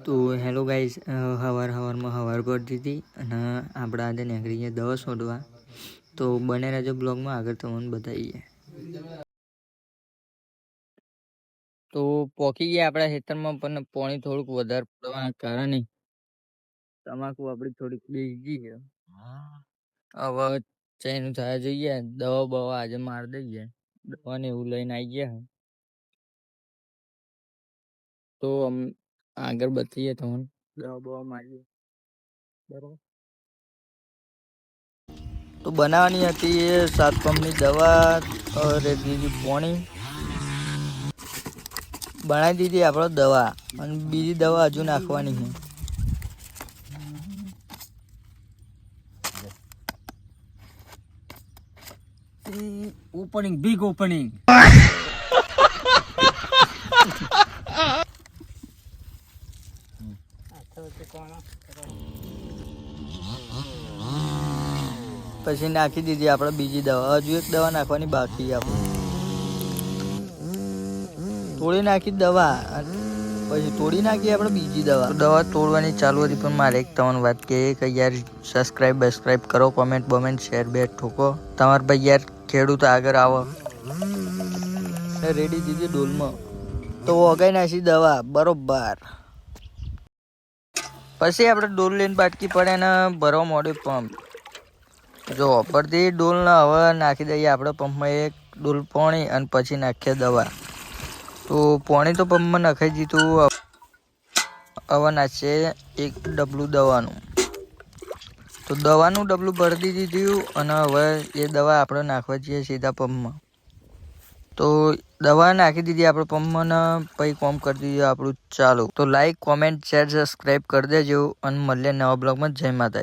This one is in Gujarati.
તો હેલો ગાઈસ, હવારમાં હવાર કરી દીધી અને આપણે આજે નીકળી ગયા દવા શોધવા. તો બને રહેજો બ્લોગમાં, આગળ તમને બતાવીએ. તો પોકી ગયા આપણા ખેતરમાં, પણ પાણી થોડુંક વધારે પડવાના કારણે તમાકુ આપણી થોડીક બેસી ગઈ છે. હવે ચેનું થયા જોઈએ, દવા બવા આજે મારી દઈએ, દવાને એવું લઈને આવી ગયા. તો આગળ બતાવીએ તમને, દવા બવા મારીએ બરોબર. તો બનાવવાની હતી એ 7 પંપની દવા, રેતી પાણી બનાવી દીધી આપણે દવા, અને બીજી દવા હજુ નાખવાની છે. Opening, big opening. પછી નાખી દીધી આપણે બીજી દવા, હજુ એક દવા નાખવાની બાકી. આપણે તોડી નાખી દવા, પછી તોડી નાખી આપણે બીજી દવા તોડવાની ચાલુ હતી. પણ મારે એક તમને વાત કે યાર, સબસ્ક્રાઈબ કરો, કોમેન્ટ શેર બેટ ઠોકો. તમારે ભાઈ યાર ખેડૂત આગળ આવો. રેડી દીધી ડોલમાં, તો વગાઈ નાખી દવા બરોબર. પછી આપણે ડોલ લઈને બાટકી પડે ને ભરવા માંડ્યું પંપ. જો પરથી ડોલ ને હવે નાખી દઈએ આપણે પંપમાં એક ડોલ પાણી, અને પછી નાખીએ દવા. તો પાણી તો પંપમાં નખાઈ દીધું. હવે નાખીએ એક ડબલું દવાનું. તો દવાનું ડબલું ભરી દીધું, અને હવે એ દવા આપણે નાખવા જઈએ સીધા પંપમાં. તો દવા નાખી દીધી આપણે પંપમાં, ને પછી કોમ કરી દીધું આપણું ચાલુ. તો લાઈક, કોમેન્ટ, શેર, સબસ્ક્રાઈબ કરી દેજો, અને મળીએ નવા બ્લોગમાં. જય માતા.